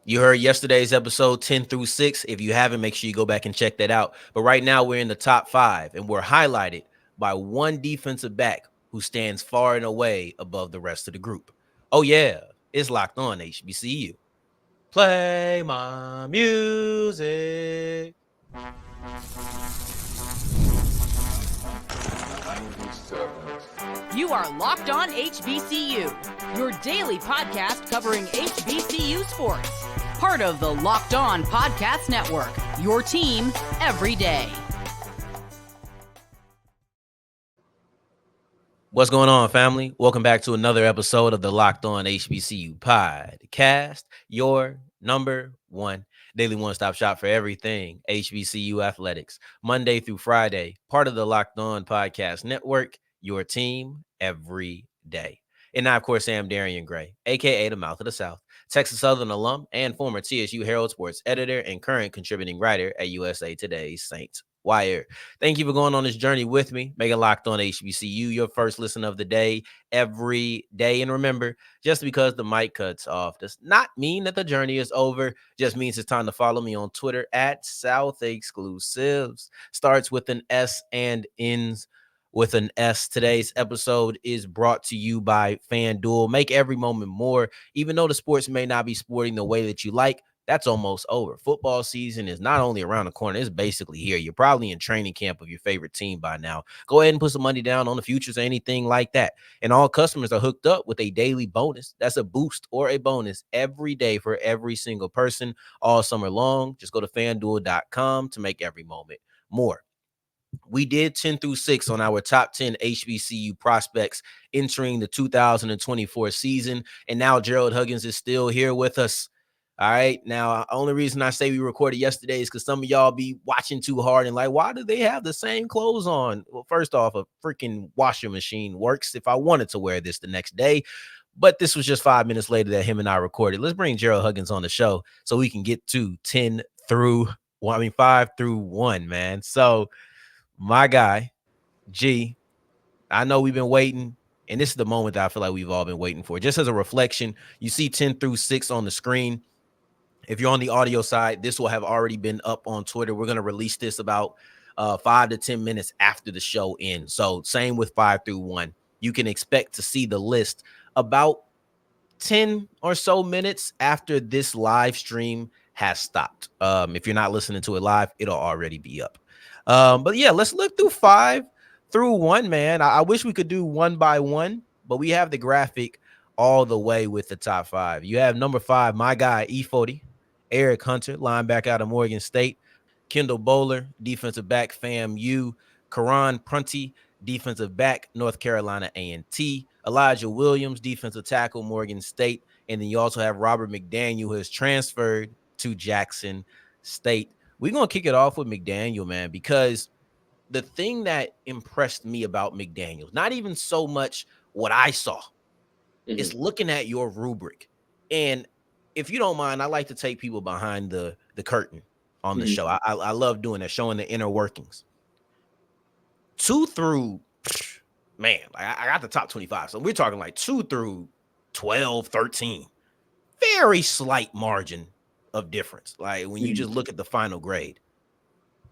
You heard yesterday's episode 10 through 6. If you haven't, make sure you go back and check that out. But right now, we're in the top 5, and we're highlighted by one defensive back who stands far and away above the rest of the group. Oh, yeah, it's Locked On HBCU. Play my music. You are Locked On HBCU, your daily podcast covering HBCU sports. Part of the Locked On Podcast Network, your team every day. What's going on, family? Welcome back to another episode of the Locked On HBCU podcast, your number one daily one-stop shop for everything HBCU athletics, Monday through Friday, part of the Locked On Podcast Network, your team every day. And now, of course, Sam Darian Gray, a.k.a. the Mouth of the South, Texas Southern alum and former TSU Herald Sports editor and current contributing writer at USA Today's Saints Wire. Thank you for going on this journey with me. Make it Locked On HBCU your first listen of the day every day. And remember, just because the mic cuts off does not mean that the journey is over. Just means it's time to follow me on Twitter at South Exclusives. Starts with an S and ends with an S. Today's episode is brought to you by FanDuel. Make every moment more. Even though the sports may not be sporting the way that you like, that's almost over. Football season is not only around the corner, it's basically here. You're probably in training camp of your favorite team by now. Go ahead and put some money down on the futures or anything like that. And all customers are hooked up with a daily bonus. That's a boost or a bonus every day for every single person all summer long. Just go to fanduel.com to make every moment more. We did 10 through 6 on our top 10 HBCU prospects entering the 2024 season. And now Gerald Huggins is still here with us. All right. Now, only reason I say we recorded yesterday is because some of y'all be watching too hard and like, why do they have the same clothes on? Well, first off, a freaking washing machine works if I wanted to wear this the next day. But this was just 5 minutes later that him and I recorded. Let's bring Gerald Huggins on the show so we can get to 10 through, 5 through 1, man. So, my guy, G, I know we've been waiting, and this is the moment that I feel like we've all been waiting for. Just as a reflection, you see 10 through 6 on the screen. If you're on the audio side, this will have already been up on Twitter. We're going to release this about 5 to 10 minutes after the show ends. So same with 5 through 1. You can expect to see the list about 10 or so minutes after this live stream has stopped. If you're not listening to it live, it'll already be up. But yeah, let's look through 5 through 1, man. I wish we could do one by one, but we have the graphic all the way with the top 5. You have number 5, my guy, E40, Erick Hunter, linebacker out of Morgan State. Kendall Bohler, defensive back, FAMU. Karon Prunty, defensive back, North Carolina A&T. Elijah Williams, defensive tackle, Morgan State. And then you also have Robert McDaniel, who has transferred to Jackson State. We're going to kick it off with McDaniel, man, because the thing that impressed me about McDaniel, not even so much what I saw, is looking at your rubric. And if you don't mind, I like to take people behind the curtain on the show. I love doing that, showing the inner workings. 2 through, man, I got the top 25. So we're talking like 2 through 12, 13. Very slight margin of difference. Like when you just look at the final grade.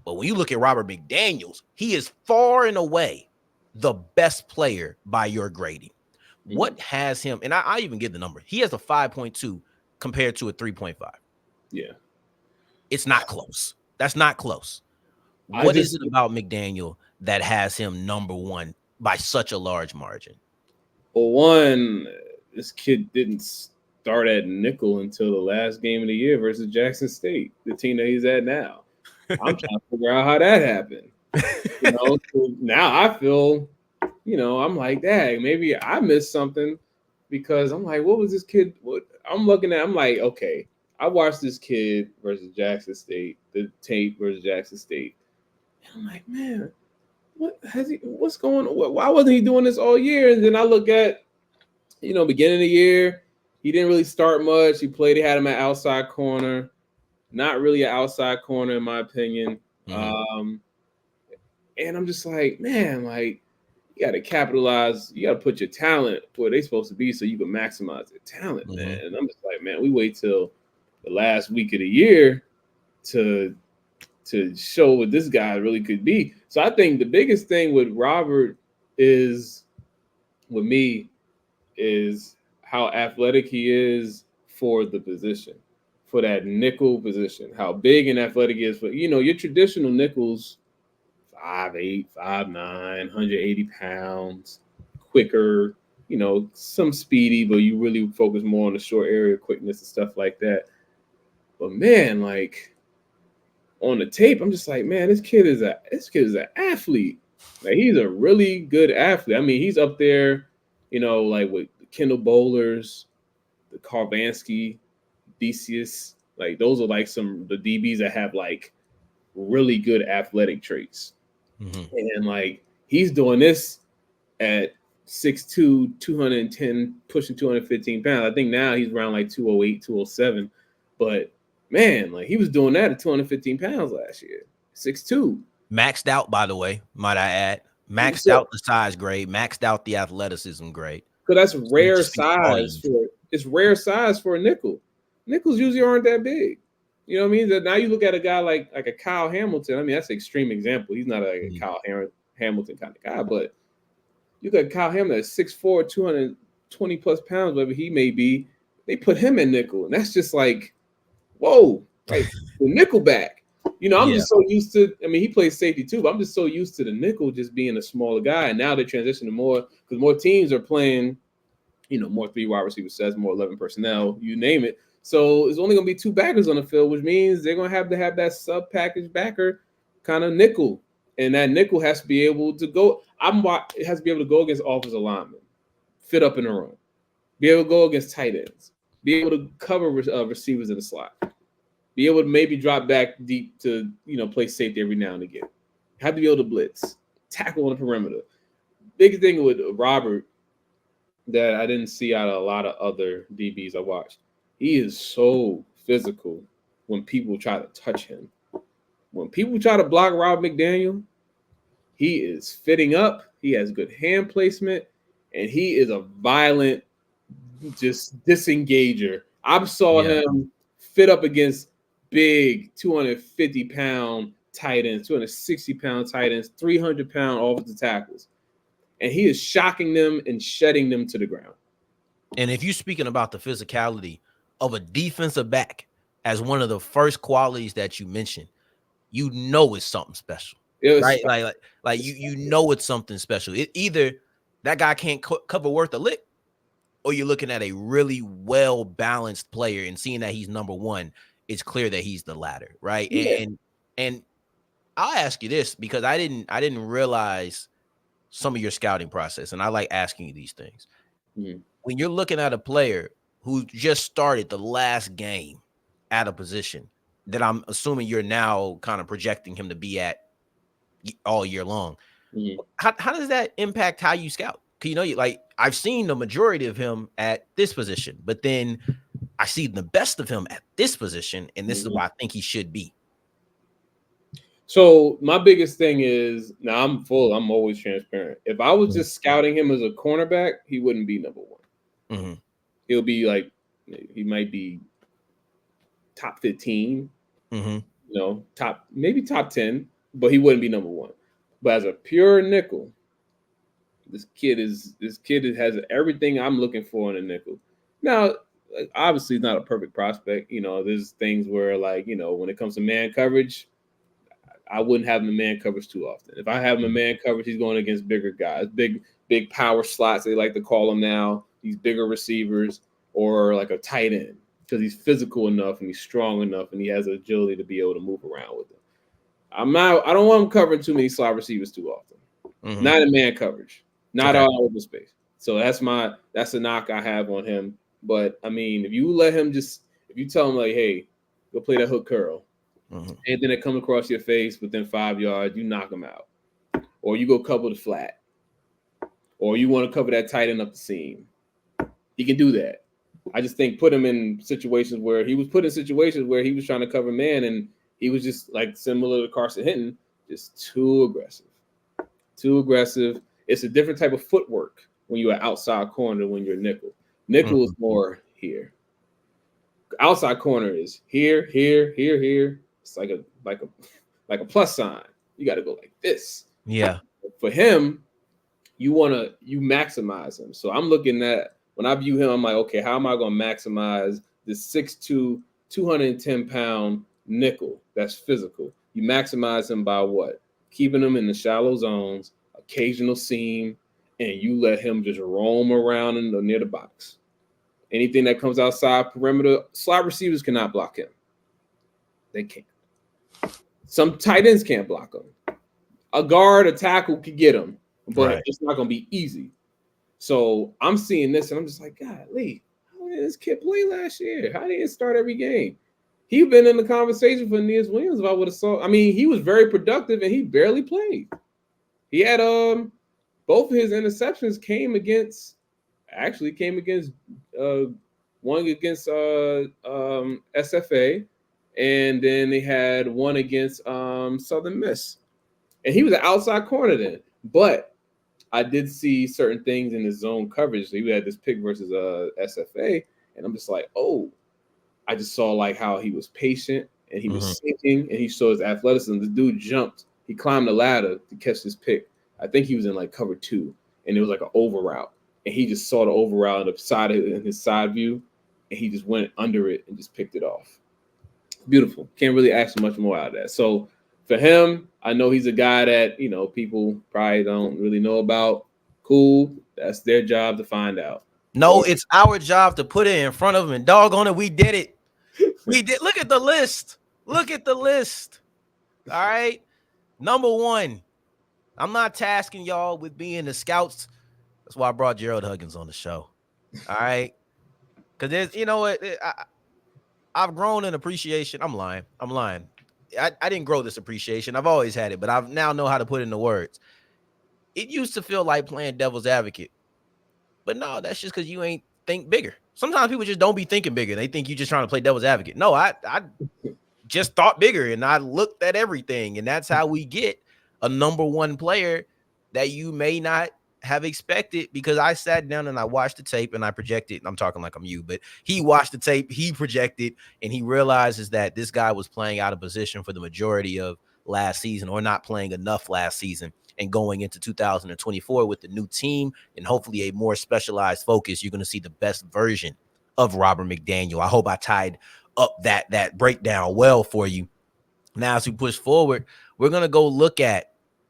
But when you look at Robert McDaniels, he is far and away the best player by your grading. What has him, and I even give the number, he has a 5.2 compared to a 3.5. Yeah. It's not close. That's not close. What is it about McDaniel that has him number one by such a large margin? Well, one, this kid didn't start at nickel until the last game of the year versus Jackson State, the team that he's at now. I'm trying to figure out how that happened. So now I feel, I'm like, dang, maybe I missed something because I'm like, what was this kid? What I'm looking at, I'm like, okay, I watched this kid versus Jackson State, the tape versus Jackson State. And I'm like, man, what's going on? Why wasn't he doing this all year? And then I look at, beginning of the year, he didn't really start much. He had him at outside corner. Not really an outside corner, in my opinion. And I'm just like, man, like, you got to capitalize. You got to put your talent where they're supposed to be so you can maximize their talent, man. And I'm just like, man, we wait till the last week of the year to show what this guy really could be. So I think the biggest thing with Robert is, with me, is how athletic he is for the position, for that nickel position, how big and athletic he is for, your traditional nickels, 5'8", 5'9", 180 pounds, quicker, some speedy, but you really focus more on the short area quickness and stuff like that. But man, like on the tape, I'm just like, man, this kid is an athlete. Like, he's a really good athlete. I mean, he's up there, like with the Kendall Bohlers, the Karvansky, Decius. Like, those are like some the DBs that have like really good athletic traits. Mm-hmm. And like, he's doing this at 6'2", 210, pushing 215 pounds. I think now he's around like 208, 207. But man, like, he was doing that at 215 pounds last year. 6'2". Maxed out, by the way, might I add. Maxed out the size grade, maxed out the athleticism grade. Because that's rare size rare size for a nickel. Nickels usually aren't that big. You know what I mean? That now you look at a guy like a Kyle Hamilton. I mean, that's an extreme example. He's not a Kyle Hamilton kind of guy, but you got Kyle Hamilton at 6'4", 220 plus pounds, whatever he may be. They put him in nickel, and that's just like, whoa, like the nickel back. I'm just so used to. I mean, he plays safety too, but I'm just so used to the nickel just being a smaller guy, and now they transition to more because more teams are playing, more 3 wide receiver sets, more 11 personnel, you name it. So it's only going to be 2 backers on the field, which means they're going to have that sub package backer kind of nickel, and that nickel has to be able to go. It has to be able to go against offensive linemen, fit up in the run, be able to go against tight ends, be able to cover receivers in the slot, be able to maybe drop back deep to play safety every now and again. Have to be able to blitz, tackle on the perimeter. Big thing with Robert that I didn't see out of a lot of other DBs I watched. He is so physical when people try to touch him. When people try to block Rob McDaniel, he is fitting up. He has good hand placement, and he is a violent, just disengager. I saw him fit up against big 250-pound tight ends, 260-pound tight ends, 300-pound offensive tackles. And he is shocking them and shedding them to the ground. And if you're speaking about the physicality of a defensive back as one of the first qualities that you mentioned, it's something special, right? Like it's something special. Either that guy can't cover worth a lick, or you're looking at a really well-balanced player and seeing that he's number one, it's clear that he's the latter, right? Yeah. And I'll ask you this because I didn't realize some of your scouting process, and I like asking you these things. Mm-hmm. When you're looking at a player who just started the last game at a position that I'm assuming you're now kind of projecting him to be at all year long, mm-hmm. How does that impact how you scout? Because I've seen the majority of him at this position, but then I see the best of him at this position, and this mm-hmm. is why I think he should be. So my biggest thing is, now I'm always transparent. If I was just scouting him as a cornerback, he wouldn't be number one. Mm-hmm. He'll be like, he might be top 15, mm-hmm. top 10, but he wouldn't be number one. But as a pure nickel, this kid has everything I'm looking for in a nickel. Now, obviously, he's not a perfect prospect. There's things where, when it comes to man coverage, I wouldn't have him in man coverage too often. If I have him in man coverage, he's going against bigger guys, big power slots, they like to call them now, these bigger receivers, or like a tight end, because he's physical enough and he's strong enough and he has the agility to be able to move around with them. I don't want him covering too many slot receivers too often. Mm-hmm. Not in man coverage, not all over space. So that's the knock I have on him. But I mean, if you tell him like, hey, go play that hook curl, mm-hmm. and then it comes across your face within 5 yards, you knock him out. Or you go cover the flat. Or you want to cover that tight end up the seam. He can do that. I just think put him in situations where he was trying to cover man, and he was just like similar to Carson Hinton, just too aggressive. Too aggressive. It's a different type of footwork when you're an outside corner than when you're nickel. Nickel is more here. outside corner is here, here, here, here. It's like a plus sign. You got to go like this. Yeah. For him, you maximize him. So I'm looking at, when I view him, I'm like, okay, how am I going to maximize this 6'2", 210-pound nickel that's physical? You maximize him by what? Keeping him in the shallow zones, occasional seam, and you let him just roam around near the box. Anything that comes outside perimeter, slot receivers cannot block him. They can't. Some tight ends can't block him. A guard, a tackle could get him, but It's not going to be easy. So I'm seeing this, and I'm just like, golly, how did this kid play last year? How did he start every game? He'd been in the conversation for Aeneas Williams if I would have saw. I mean, he was very productive, and he barely played. He had both of his interceptions came against one against SFA, and then they had one against Southern Miss. And he was an outside corner then. But I did see certain things in his zone coverage. So he had this pick versus SFA, and I'm just like, oh, I just saw like how he was patient and he was sinking, and he showed his athleticism. The dude jumped. He climbed the ladder to catch this pick. I think he was in like cover 2, and it was like an over route. And he just saw the over route on the side in his side view, and he just went under it and just picked it off. Beautiful. Can't really ask much more out of that. So for him, I know he's a guy that, people probably don't really know about. Cool. That's their job to find out. No, it's our job to put it in front of him, and doggone it, we did it. We did. Look at the list. Look at the list. All right. Number 1. I'm not tasking y'all with being the scouts. That's why I brought Gerald Huggins on the show. All right. Because there's, I've grown in appreciation. I'm lying. I didn't grow this appreciation. I've always had it, but I now know how to put it into words. It used to feel like playing devil's advocate. But no, that's just because you ain't think bigger. Sometimes people just don't be thinking bigger. They think you're just trying to play devil's advocate. No, I just thought bigger, and I looked at everything, and that's how we get a number 1 player that you may not have expected, because I sat down and I watched the tape and I projected. I'm talking like I'm you, but he watched the tape, he projected, and he realizes that this guy was playing out of position for the majority of last season, or not playing enough last season. And going into 2024 with the new team and hopefully a more specialized focus, you're going to see the best version of Robert McDaniel. I hope I tied up that breakdown well for you. Now, as we push forward, we're going to go look at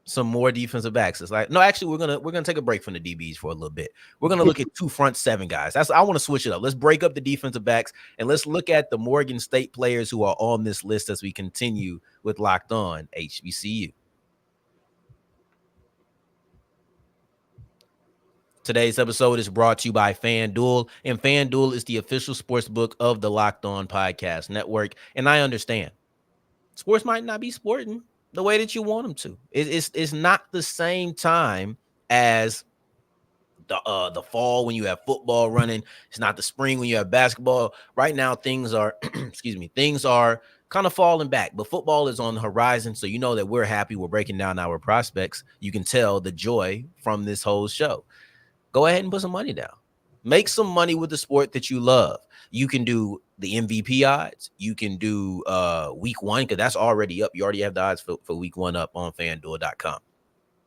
some more defensive backs. It's like, no, actually, we're gonna take a break from the DBs for a little bit. We're gonna look at 2 front 7 guys. I want to switch it up. Let's break up the defensive backs and let's look at the Morgan State players who are on this list as we continue with Locked On HBCU. Today's episode is brought to you by FanDuel, and FanDuel is the official sportsbook of the Locked On Podcast Network. And I understand sports might not be sporting the way that you want them to. It's not the same time as the fall when you have football running. It's not the spring when you have basketball. Right now, things are things are kind of falling back, but football is on the horizon. So you know that we're happy. We're breaking down our prospects. You can tell the joy from this whole show. Go ahead and put some money down. Make some money with the sport that you love. You can do the MVP odds. You can do week 1, because that's already up. You already have the odds for week 1 up on FanDuel.com.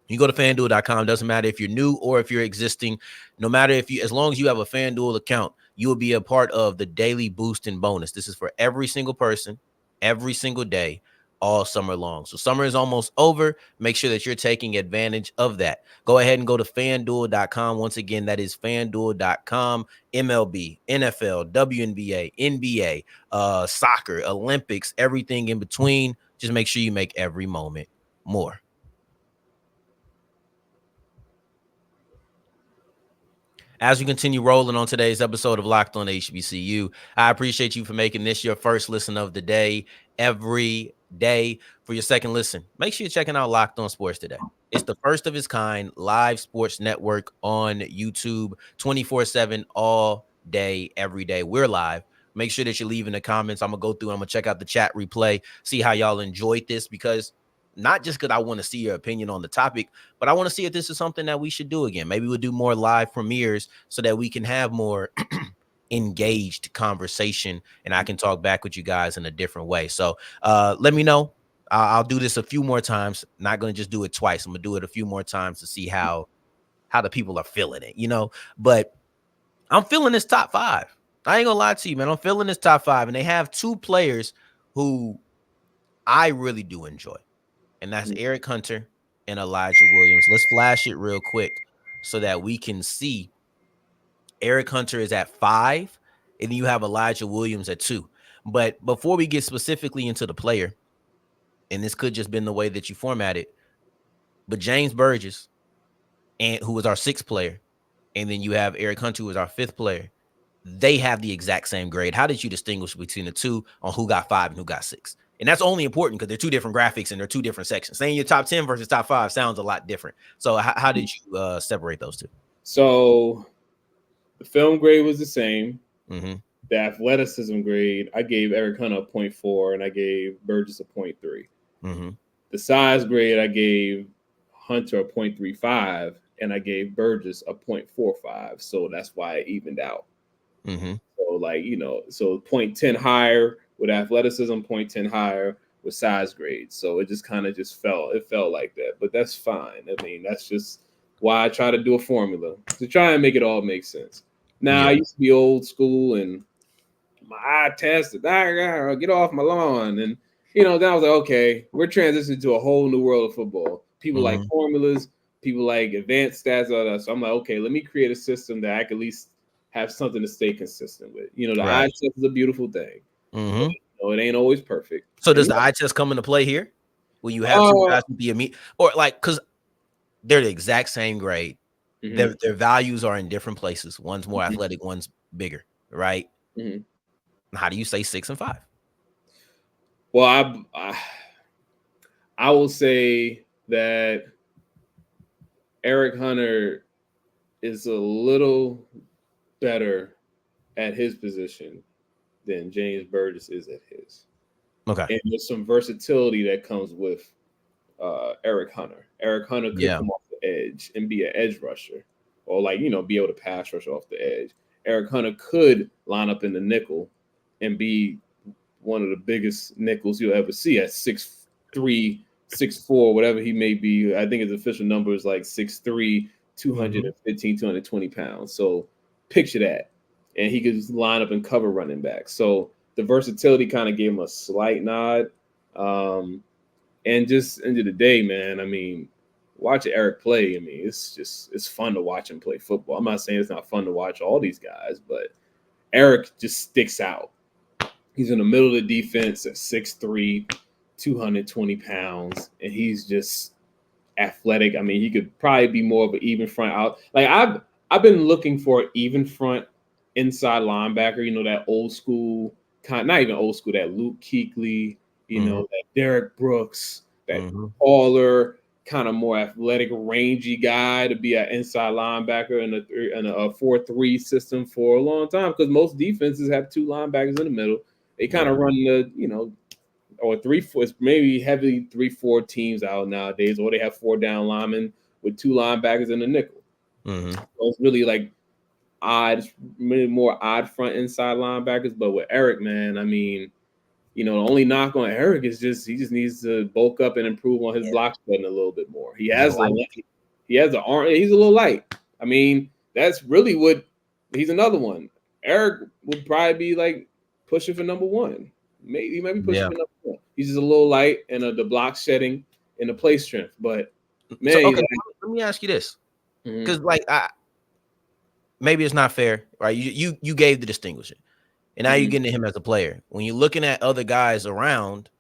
You go to FanDuel.com. Doesn't matter if you're new or if you're existing. No matter as long as you have a FanDuel account, you will be a part of the daily boost and bonus. This is for every single person, every single day, all summer long. So summer is almost over. Make sure that you're taking advantage of that. Go ahead and go to FanDuel.com. Once again, that is FanDuel.com. MLB, NFL, WNBA, NBA, soccer, Olympics, everything in between. Just make sure you make every moment more. As we continue rolling on today's episode of Locked On HBCU, I appreciate you for making this your first listen of the day every day. For your second listen, make sure you're checking out Locked On Sports Today. It's the first of its kind live sports network on YouTube 24/7 all day, every day. We're live. Make sure that you're leaving the comments. I'm going to go through and I'm going to check out the chat replay, see how y'all enjoyed this, because not just because I want to see your opinion on the topic, but I want to see if this is something that we should do again. Maybe we'll do more live premieres so that we can have more engaged conversation, and I can talk back with you guys in a different way. So let me know. I'll do this a few more times. Not going to just do it twice. I'm going to do it a few more times to see how the people are feeling it, but I'm feeling this top 5. I ain't gonna lie to you, man. I'm feeling this top 5, and they have 2 players who I really do enjoy, and that's Erick Hunter and Elijah Williams. Let's flash it real quick so that we can see. Erick Hunter is at 5, and then you have Elijah Williams at 2. But before we get specifically into the player, and this could just been the way that you format it, but James Burgess, who was our 6th player, and then you have Erick Hunter, who was our 5th player. They have the exact same grade. How did you distinguish between the 2 on who got 5 and who got 6? And that's only important because they're 2 different graphics and they're 2 different sections. Saying your top 10 versus top 5 sounds a lot different. So how did you separate those 2? So the film grade was the same. Mm-hmm. The athleticism grade, I gave Erick Hunter a 0.4 and I gave Burgess a 0.3. Mm-hmm. The size grade, I gave Hunter a 0.35 and I gave Burgess a 0.45. So that's why it evened out. Mm-hmm. So so 0.10 higher with athleticism, 0.10 higher with size grades. So it just kind of felt like that. But that's fine. I mean, that's just why I try to do a formula to try and make it all make sense. Now, I used to be old school and my eye tested. Get off my lawn. And, then I was like, okay, we're transitioning to a whole new world of football. People like formulas, people like advanced stats, all that. So I'm like, okay, let me create a system that I can at least have something to stay consistent with. The eye test is a beautiful thing. Mm-hmm. But, it ain't always perfect. So does the eye test come into play here? Will you have 2 guys with the or because they're the exact same grade? Mm-hmm. Their values are in different places. One's more athletic, one's bigger, right? Mm-hmm. How do you say 6 and 5? Well, I will say that Erick Hunter is a little better at his position than James Burgess is at his. Okay. And there's some versatility that comes with Erick Hunter. Erick Hunter could come off the edge and be an edge rusher or be able to pass rush off the edge. Erick Hunter could line up in the nickel and be one of the biggest nickels you'll ever see at 6'3", 6'4", whatever he may be. I think his official number is like 6'3", 215, 220 pounds. So picture that. And he could line up and cover running back. So the versatility kind of gave him a slight nod. And just end of the day, man, I mean, watch Erick play. I mean, it's fun to watch him play football. I'm not saying it's not fun to watch all these guys, but Erick just sticks out. He's in the middle of the defense at 6'3", 220 pounds, and he's just athletic. I mean, he could probably be more of an even front out. Like I've been looking for an even front inside linebacker, that old school kind, not even old school, that Luke Kuechly, that Derek Brooks, that Bohler, kind of more athletic, rangy guy to be an inside linebacker in a 4-3 system for a long time, because most defenses have 2 linebackers in the middle. They kind of run the, or 3-4, maybe heavily 3-4 teams out nowadays, or they have 4 down linemen with 2 linebackers in the nickel. So it's really like odd, maybe more odd front inside linebackers. But with Erick, man, I mean, the only knock on Erick is he just needs to bulk up and improve on his block spreading a little bit more. He has the arm. He's a little light. I mean, that's really what he's another one. Erick would probably be like pushing for number 1. Maybe he might be pushing for number 1. He's just a little light and the block shedding and the play strength. But man, so, okay, let me ask you this, because maybe it's not fair, right? You gave the distinguishing, and now you're getting to him as a player. When you're looking at other guys around,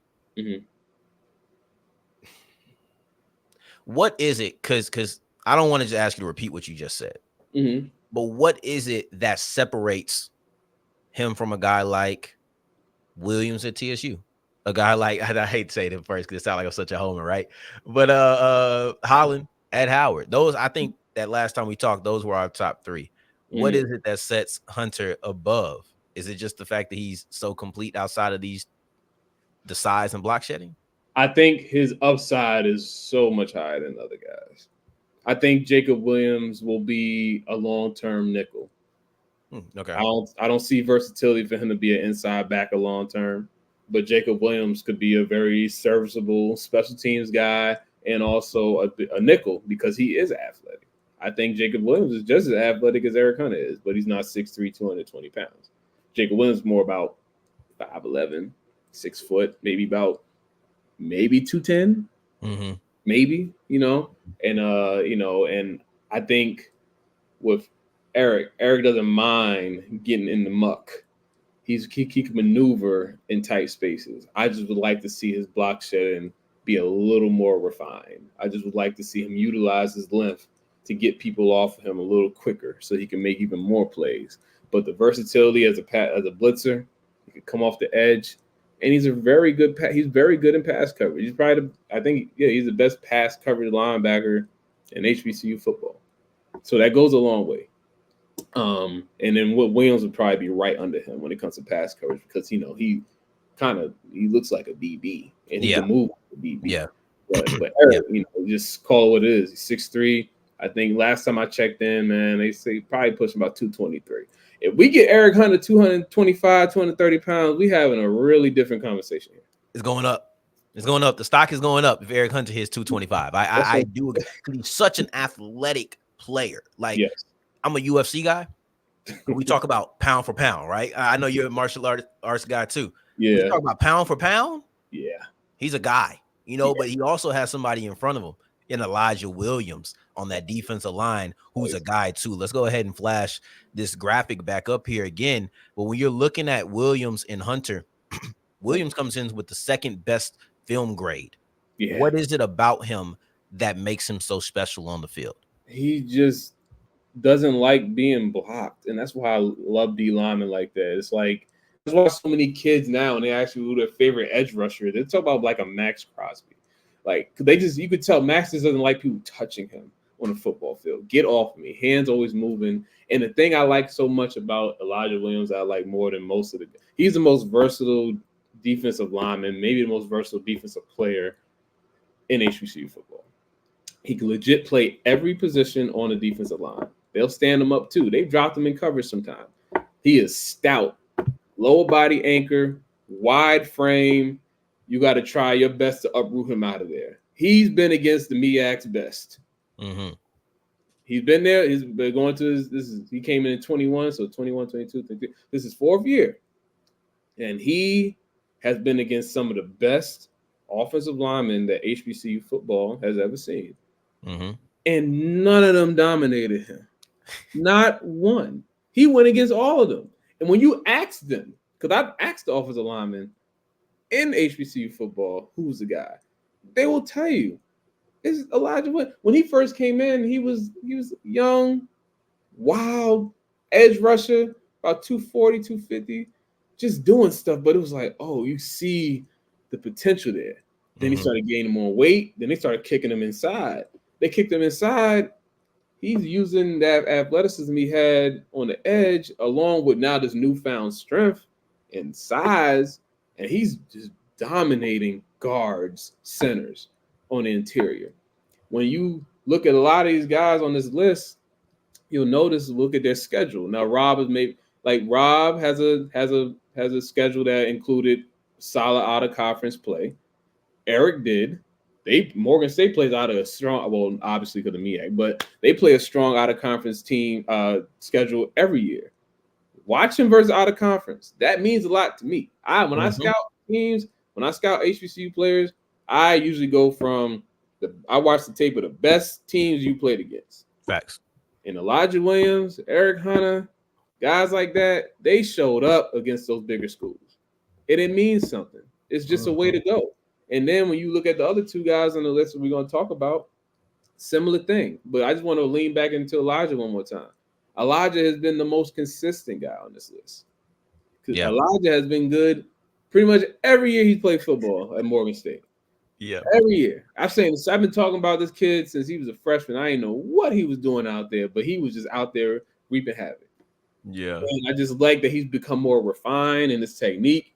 what is it? Because I don't want to just ask you to repeat what you just said, but what is it that separates him from a guy like Williams at TSU? A guy like, I hate to say it first because it sounds like I'm such a homer, right? But Holland at Howard. Those, I think that last time we talked, those were our top 3. What is it that sets Hunter above? Is it just the fact that he's so complete outside of the size and block shedding? I think his upside is so much higher than other guys. I think Jacob Williams will be a long-term nickel. Okay. I don't see versatility for him to be an inside backer long term. But Jacob Williams could be a very serviceable special teams guy and also a nickel because he is athletic. I think Jacob Williams is just as athletic as Erick Hunter is, but he's not 6'3", 220 pounds. Jacob Williams is more about 5'11", 6 foot, maybe 210, maybe, and I think with Erick doesn't mind getting in the muck. He can maneuver in tight spaces. I just would like to see his block shedding be a little more refined. I just would like to see him utilize his length to get people off of him a little quicker so he can make even more plays. But the versatility as a blitzer, he could come off the edge, and he's very good in pass coverage. He's probably he's the best pass coverage linebacker in HBCU football. So that goes a long way. And then Williams would probably be right under him when it comes to pass coverage because he looks like a DB and he can move like a DB. Yeah. But Erick, just call it what it is. He's 6'3". I think last time I checked in, man, they say probably pushing about 223. If we get Erick Hunter 225, 230 pounds, we having a really different conversation here. It's going up. It's going up. The stock is going up if Erick Hunter hits 225. I do agree. He's such an athletic player. Like, yes. I'm a UFC guy. We talk about pound for pound, right? I know you're a martial arts guy too. Yeah. We talk about pound for pound. Yeah. He's a guy, but he also has somebody in front of him in Elijah Williams on that defensive line, who's a guy too. Let's go ahead and flash this graphic back up here again. But when you're looking at Williams and Hunter, Williams comes in with the second best film grade. Yeah. What is it about him that makes him so special on the field? He just doesn't like being blocked, and that's why I love D linemen like that. It's like that's why so many kids now, and they actually who their favorite edge rusher. They talk about like a Max Crosby, like you could tell Max just doesn't like people touching him on the football field. Get off me, hands always moving. And the thing I like so much about Elijah Williams, I like more than most of he's the most versatile defensive lineman, maybe the most versatile defensive player in HBCU football. He can legit play every position on the defensive line. They'll stand him up too. They've dropped him in coverage sometimes. He is stout, lower body anchor, wide frame. You got to try your best to uproot him out of there. He's been against the MEAC's best. Mm-hmm. He's been there. He's been going to he came in 21, so 21, 22, 23. This is fourth year. And he has been against some of the best offensive linemen that HBCU football has ever seen. Mm-hmm. And none of them dominated him. Not one. He went against all of them. And when you ask them, because I've asked the offensive linemen in HBCU football, who's the guy, they will tell you it's Elijah Wood. When he first came in, he was young, wild, edge rusher, about 240, 250, just doing stuff. But it was like, oh, you see the potential there. Then he started gaining more weight. Then they started kicking him inside. They kicked him inside. He's using that athleticism he had on the edge, along with now this newfound strength and size, and he's just dominating guards, centers on the interior. When you look at a lot of these guys on this list, you'll notice, look at their schedule. Now, Rob has a schedule that included solid out of conference play. Erick did. Morgan State plays out of a strong, well, obviously because of MEAC, but they play a strong out of conference team schedule every year. Watch him versus out of conference. That means a lot to me. When I scout teams, when I scout HBCU players, I usually go from I watch the tape of the best teams you played against. Facts. And Elijah Williams, Erick Hunter, guys like that, they showed up against those bigger schools. It means something. It's just a way to go. And then when you look at the other two guys on the list that we're going to talk about, similar thing. But I just want to lean back into Elijah one more time. Elijah has been the most consistent guy on this list. Because Elijah has been good pretty much every year he's played football at Morgan State. Yeah. Every year. I've been talking about this kid since he was a freshman. I didn't know what he was doing out there, but he was just out there reaping havoc. Yeah. And I just like that he's become more refined in his technique.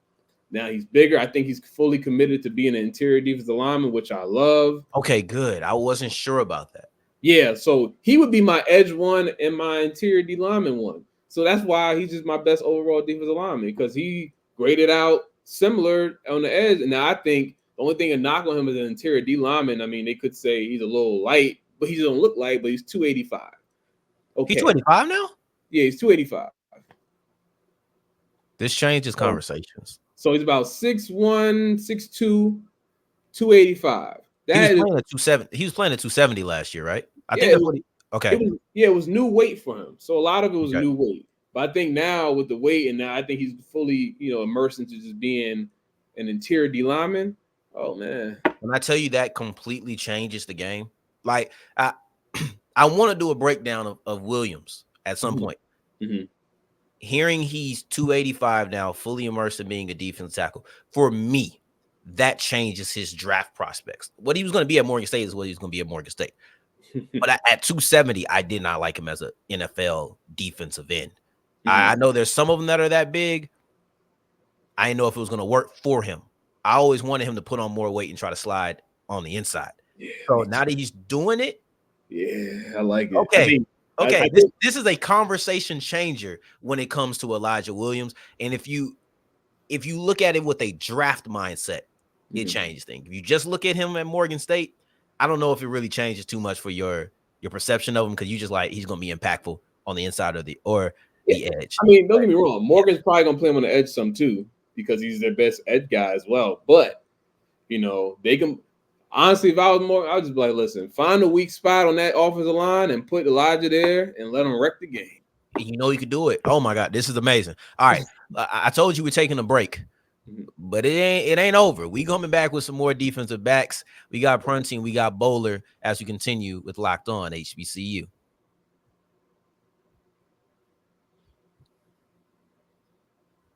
Now he's bigger. I think he's fully committed to being an interior defensive lineman, which I love. Okay, good. I wasn't sure about that. Yeah, so he would be my edge one and my interior D lineman one. So that's why he's just my best overall defensive lineman, because he graded out similar on the edge. And now I think the only thing to knock on him is an interior D lineman. I mean, they could say he's a little light, but he doesn't look light, but he's 285. Okay. He's 285 now? Yeah, he's 285. This changes conversations. So he's about 6'1", 6'2", 285. He was playing at 270. He was playing at 270 last year, right? I think that's what okay. It was new weight for him. So a lot of it was new weight. But I think now with the weight, and now I think he's fully, immersed into just being an interior D lineman. Oh man. When I tell you that completely changes the game. Like I want to do a breakdown of Williams at some point. Mm-hmm. Hearing he's 285 now, fully immersed in being a defensive tackle, for me, that changes his draft prospects. What he was going to be at Morgan State is what he was going to be at Morgan State. But at 270, I did not like him as an NFL defensive end. Mm-hmm. I know there's some of them that are that big. I didn't know if it was going to work for him. I always wanted him to put on more weight and try to slide on the inside. Yeah, so now that he's doing it. Yeah, I like it. Okay. This is a conversation changer when it comes to Elijah Williams. And if you look at it with a draft mindset, it changes things. If you just look at him at Morgan State, I don't know if it really changes too much for your perception of him, because you just like he's going to be impactful on the inside of the edge. I mean, don't get me wrong. Morgan's probably going to play him on the edge some too, because he's their best edge guy as well. But, they can – honestly, if I was Morgan, I'd just be like, listen, find a weak spot on that offensive line and put Elijah there and let him wreck the game. You could do it. Oh, my God, this is amazing. All right, I told you we're taking a break. But it ain't over. We coming back with some more defensive backs. We got Prunty and we got Bohler as we continue with Locked On HBCU.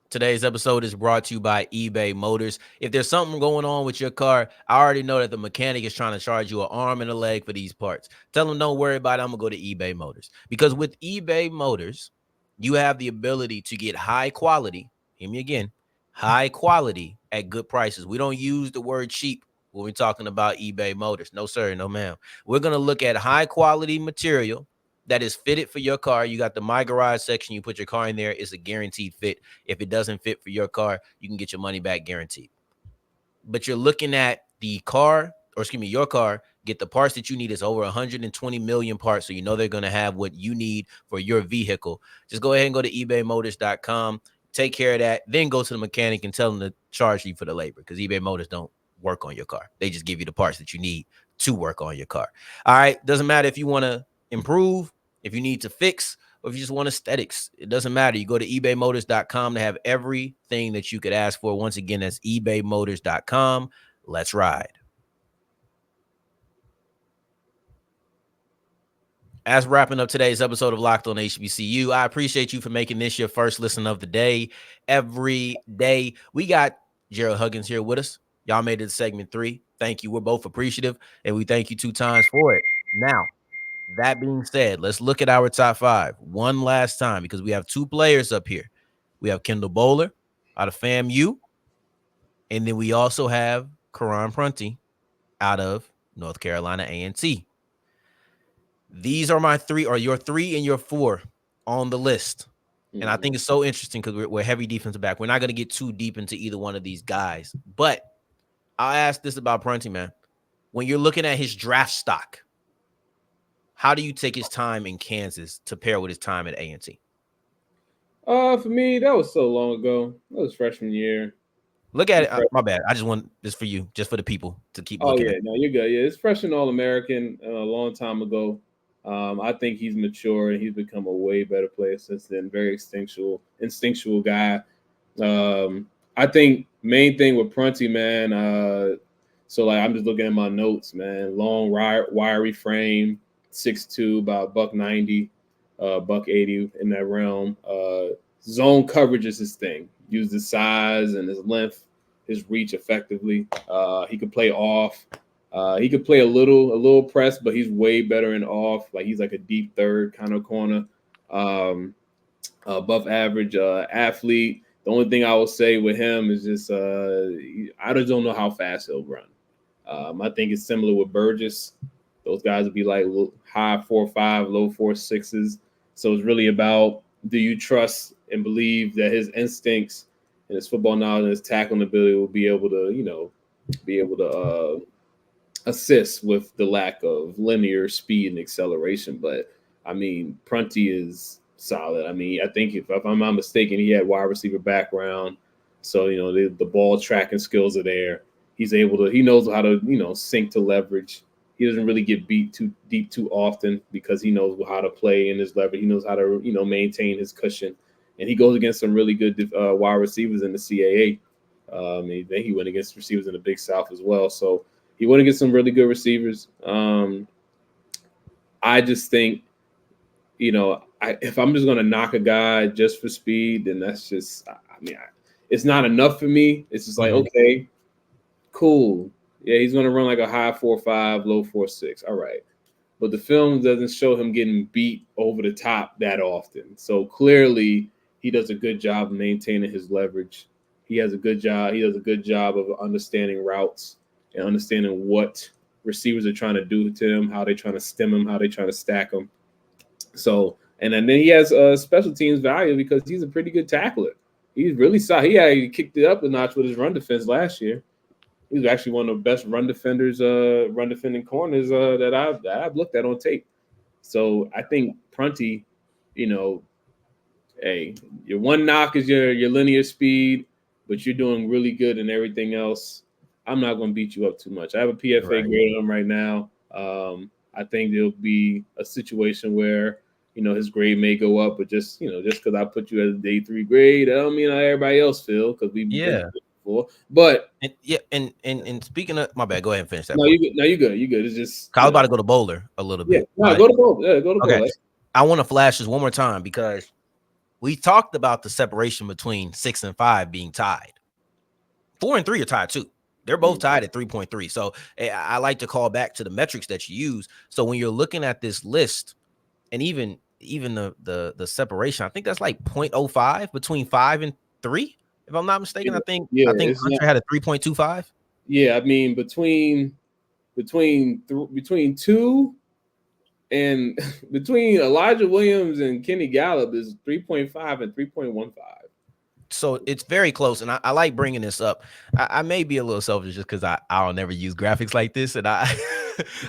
Today's episode is brought to you by eBay Motors. If there's something going on with your car, I already know that the mechanic is trying to charge you an arm and a leg for these parts. Tell them don't worry about it. I'm going to go to eBay Motors. Because with eBay Motors, you have the ability to get high quality. Hear me again. High quality at good prices. We don't use the word cheap when we're talking about eBay Motors. No, sir. No, ma'am. We're going to look at high quality material that is fitted for your car. You got the My Garage section. You put your car in there. It's a guaranteed fit. If it doesn't fit for your car, you can get your money back guaranteed. But you're looking at your car, get the parts that you need. It's over 120 million parts. So they're going to have what you need for your vehicle. Just go ahead and go to ebaymotors.com. Take care of that. Then go to the mechanic and tell them to charge you for the labor, because eBay Motors don't work on your car. They just give you the parts that you need to work on your car. All right. Doesn't matter if you want to improve, if you need to fix, or if you just want aesthetics. It doesn't matter. You go to ebaymotors.com to have everything that you could ask for. Once again, that's ebaymotors.com. Let's ride. As wrapping up today's episode of Locked On HBCU, I appreciate you for making this your first listen of the day. Every day, we got Gerald Huggins here with us. Y'all made it to segment 3. Thank you. We're both appreciative, and we thank you 2 times for it. Now, that being said, let's look at our top 5 one last time, because we have 2 players up here. We have Kendall Bohler out of FAMU, and then we also have Karon Prunty out of North Carolina A&T. These are my 3, or your 3 and your 4 on the list. And I think it's so interesting because we're heavy defensive back. We're not going to get too deep into either one of these guys. But I'll ask this about Prunty, man. When you're looking at his draft stock, how do you take his time in Kansas to pair with his time at A&T? For me, that was so long ago. That was freshman year. Look at it. My bad. I just want this for you, just for the people to keep looking at. No, you're good. Yeah, it's freshman All-American a long time ago. I think he's matured and he's become a way better player since then. Very instinctual guy. I think main thing with Prunty, man. So I'm just looking at my notes, man. Long, wiry frame, 6'2", about $190, $180 in that realm. Zone coverage is his thing. Use his size and his length, his reach effectively. He could play off. He could play a little press, but he's way better in off. Like he's like a deep third kind of corner, above average athlete. The only thing I will say with him is just I just don't know how fast he'll run. I think it's similar with Burgess. Those guys would be like high 4.5, low 4.6s. So it's really about do you trust and believe that his instincts and his football knowledge and his tackling ability will be able to assist with the lack of linear speed and acceleration? But I mean, Prunty is solid. I mean, I think if I'm not mistaken, he had wide receiver background, so the ball tracking skills are there. He knows how to sink to leverage. He doesn't really get beat too deep too often because he knows how to play in his leverage. He knows how to maintain his cushion, and he goes against some really good wide receivers in the CAA. Then he went against receivers in the Big South as well. So he went against some really good receivers. I just think, if I'm just going to knock a guy just for speed, then that's just, it's not enough for me. It's just like, okay, cool. Yeah, he's going to run like a high 4.5, low 4.6. All right. But the film doesn't show him getting beat over the top that often. So clearly he does a good job of maintaining his leverage. He does a good job of understanding routes and understanding what receivers are trying to do to him, how they're trying to stem him, how they're trying to stack him. So, and then he has special teams value because he's a pretty good tackler. He's really solid. He kicked it up a notch with his run defense last year. He was actually one of the best run defending corners that I've looked at on tape. So I think Prunty, hey, your one knock is your linear speed, but you're doing really good in everything else. I'm not going to beat you up too much. I have a PFA grade on him right now. I think there'll be a situation where his grade may go up, but just because I put you at a day 3 grade, I don't mean how everybody else feel because we before. But and speaking of, my bad, go ahead and finish that. No, you're good. It's just I was about to go to Bohler a little bit. No, go to Bohler. Yeah, go to Bohler. I want to flash this one more time because we talked about the separation between 6 and 5 being tied. 4 and 3 are tied too. They're both tied at 3.3. So I like to call back to the metrics that you use. So when you're looking at this list, and even the separation, I think that's like 0.05 between 5 and 3. If I'm not mistaken, I think Hunter had a 3.25. Yeah, I mean between 2 and between Elijah Williams and Kenny Gallup is 3.5 and 3.15. So it's very close, and I like bringing this up. I may be a little selfish just because I'll never use graphics like this, and I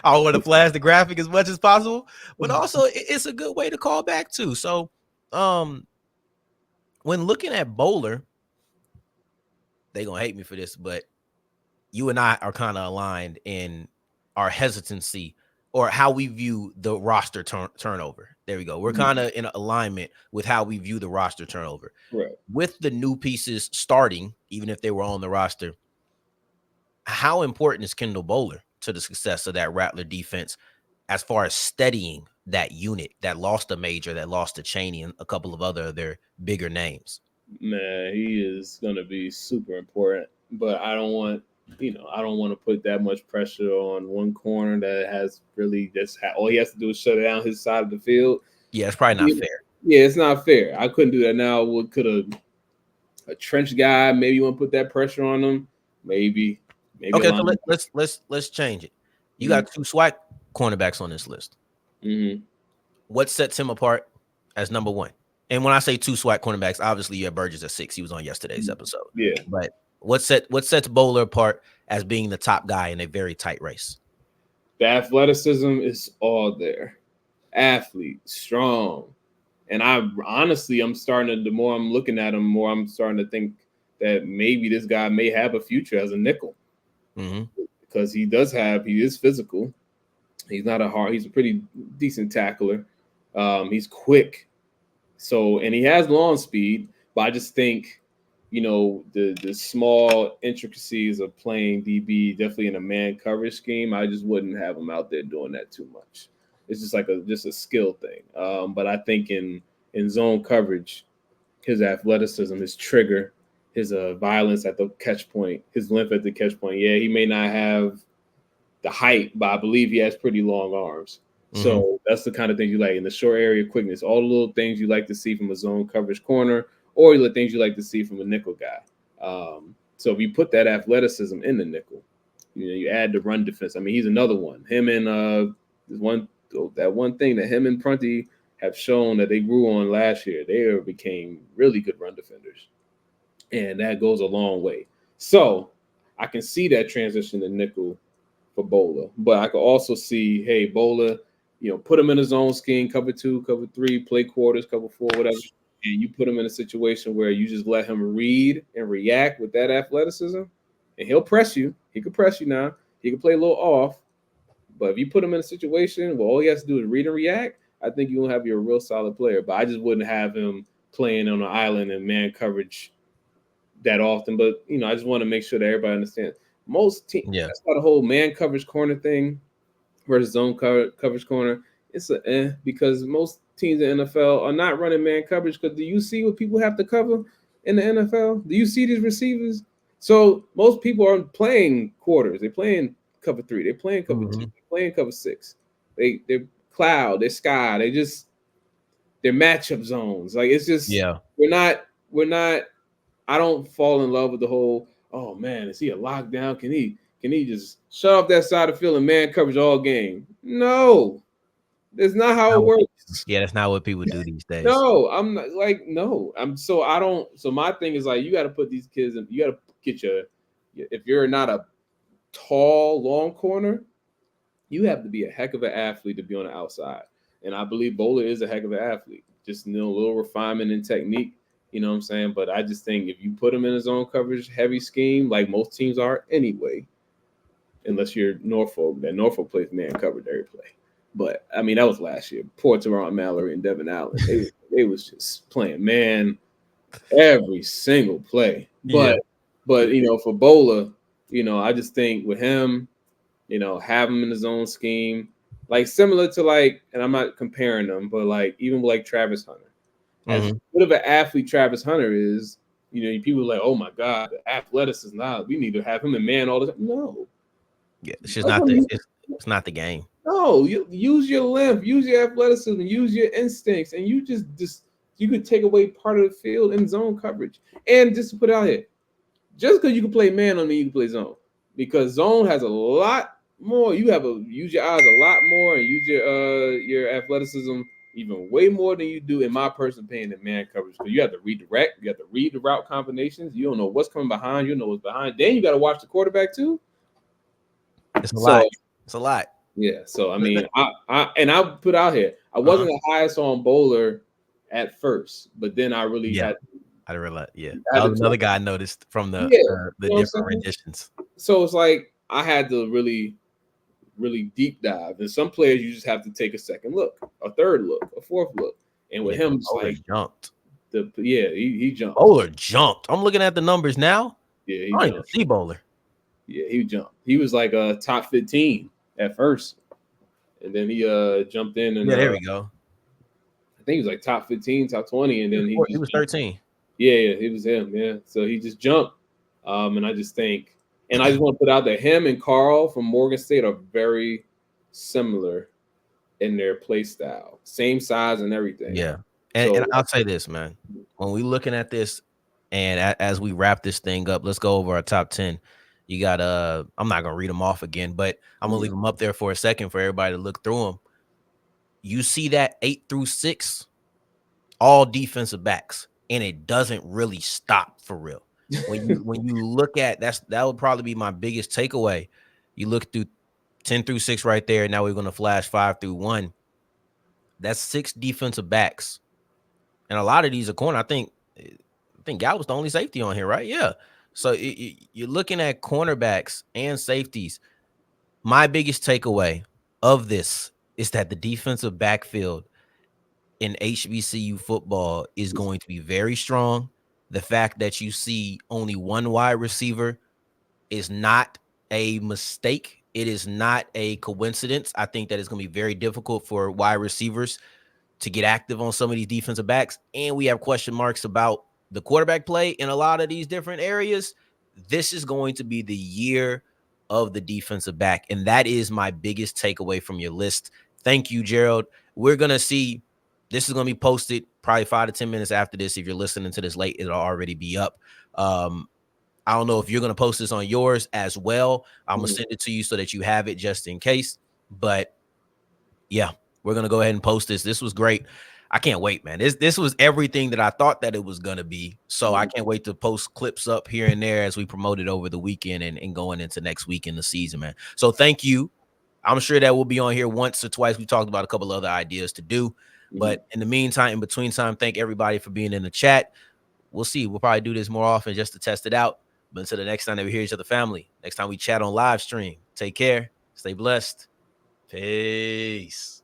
want to flash the graphic as much as possible. But also, it's a good way to call back too. So, when looking at Bohler, they're gonna hate me for this, but you and I are kind of aligned in our hesitancy or how we view the roster turnover. There we go. We're kind of in alignment with how we view the roster turnover. Right. With the new pieces starting, even if they were on the roster, how important is Kendall Bohler to the success of that Rattler defense as far as steadying that unit that lost a major, that lost to Chaney and a couple of other their bigger names? Man, he is going to be super important, but I don't want to put that much pressure on one corner that has really all he has to do is shut down his side of the field. Yeah, it's probably not fair. Yeah, it's not fair. I couldn't do that now. Could a trench guy maybe you want to put that pressure on him? Maybe. Okay, so let's change it. You got 2 SWAC cornerbacks on this list. What sets him apart as number 1? And when I say 2 SWAC cornerbacks, obviously you have Burgess at 6. He was on yesterday's episode. Yeah. But what sets Bohler apart as being the top guy in a very tight race? The athleticism is all there. Athlete, strong. And I'm starting to, the more I'm looking at him, more I'm starting to think that maybe this guy may have a future as a nickel. Because he is physical. He's a pretty decent tackler. He's quick. So, and he has long speed, but I just think, the small intricacies of playing DB, definitely in a man coverage scheme, I just wouldn't have him out there doing that too much. It's just like a skill thing. But I think in zone coverage, his athleticism, his trigger, his violence at the catch point, his length at the catch point. Yeah, he may not have the height, but I believe he has pretty long arms. So that's the kind of things you like in the short area quickness, all the little things you like to see from a zone coverage corner, or the things you like to see from a nickel guy. So if you put that athleticism in the nickel, you add the run defense. I mean, he's another one. Him and that one thing that him and Prunty have shown that they grew on last year. They became really good run defenders, and that goes a long way. So I can see that transition to nickel for Bohler, but I could also see, hey, Bohler, put him in his own scheme, cover 2, cover 3, play quarters, cover 4, whatever, and you put him in a situation where you just let him read and react with that athleticism, and he'll press you. He could press you now. He could play a little off, but if you put him in a situation where all he has to do is read and react, I think you'll have your real solid player. But I just wouldn't have him playing on an island and man coverage that often. But, I just want to make sure that everybody understands. Most teams, that's why the whole man coverage corner thing versus zone coverage corner, it's because most teams in the NFL are not running man coverage. Because do you see what people have to cover in the NFL? Do you see these receivers? So most people are playing quarters. They're playing cover 3. They're playing cover 2. They're playing cover 6. They're cloud. They're sky. They're matchup zones. Like, it's just we're not. I don't fall in love with the whole, oh man, is he a lockdown? Can he just shut off that side of the field and man coverage all game? No, that's not how it works. Yeah, that's not what people do these days. No, I'm not no. So my thing is like, you got to put these kids in. You got to get if you're not a tall, long corner, you have to be a heck of an athlete to be on the outside. And I believe Bohler is a heck of an athlete. Just a little refinement in technique. You know what I'm saying? But I just think if you put him in his own coverage heavy scheme, like most teams are anyway, unless you're Norfolk, that Norfolk plays man coverage every play. But I mean, that was last year. Poor Teron Mallory and Devin Allen. They was just playing man every single play. But for Bohler, I just think with him, have him in his own scheme, like similar to and I'm not comparing them, but even with Travis Hunter. As good of an athlete Travis Hunter is, people are like, oh my God, the athleticism. We need to have him in man all the time. No. Yeah, it's just not it's not the game. No, you use your length, use your athleticism, use your instincts, and you you could take away part of the field in zone coverage. And just to put it out here, just because you can play man on me, you can play zone. Because zone has a lot more. You have use your eyes a lot more and use your athleticism even way more than you do, in my personal opinion, in man coverage. Because you have to redirect, you have to read the route combinations. You don't know what's coming behind. You don't know what's behind. Then you got to watch the quarterback too. It's a lot. It's a lot. Yeah. So I mean, I put out here, I wasn't the highest on Bohler at first, but then I really had. I didn't realize. Yeah, that was another guy I noticed from the different renditions. So it's like I had to really deep dive. And some players you just have to take a second look, a third look, a fourth look. And with him, jumped. He jumped. Bohler jumped. I'm looking at the numbers now. Yeah, I don't even see Bohler. Yeah, he jumped. He was like a top 15 at first, and then he jumped in and there we go. I think he was like top 15, top 20, and then he was 13. Yeah, it was him. Yeah, so he just jumped. And I just think. And I just want to put out that him and Carl from Morgan State are very similar in their play style. Same size and everything. Yeah. And I'll say this, man. When we looking at this and as we wrap this thing up, let's go over our top 10. You got I'm not going to read them off again, but I'm going to leave them up there for a second for everybody to look through them. You see that 8 through 6, all defensive backs, and it doesn't really stop for real. When you look at that would probably be my biggest takeaway. You look through 10 through 6 right there. Now we're going to flash 5 through 1. That's 6 defensive backs. And a lot of these are corner. I think Gallup's the only safety on here, right? Yeah. So you're looking at cornerbacks and safeties. My biggest takeaway of this is that the defensive backfield in HBCU football is going to be very strong. The fact that you see only one wide receiver is not a mistake. It is not a coincidence. I think that it's going to be very difficult for wide receivers to get active on some of these defensive backs. And we have question marks about the quarterback play in a lot of these different areas. This is going to be the year of the defensive back. And that is my biggest takeaway from your list. Thank you, Gerald. We're going to see. This is going to be posted probably 5 to 10 minutes after this. If you're listening to this late, it'll already be up. I don't know if you're going to post this on yours as well. I'm going to send it to you so that you have it just in case. But, yeah, we're going to go ahead and post this. This was great. I can't wait, man. This was everything that I thought that it was gonna be. So I can't wait to post clips up here and there as we promote it over the weekend and going into next week in the season, man. So thank you. I'm sure that we'll be on here once or twice. We talked about a couple other ideas to do. But in the meantime, in between time, thank everybody for being in the chat. We'll see. We'll probably do this more often just to test it out. But until the next time that we hear each other, family, next time we chat on live stream, take care. Stay blessed. Peace.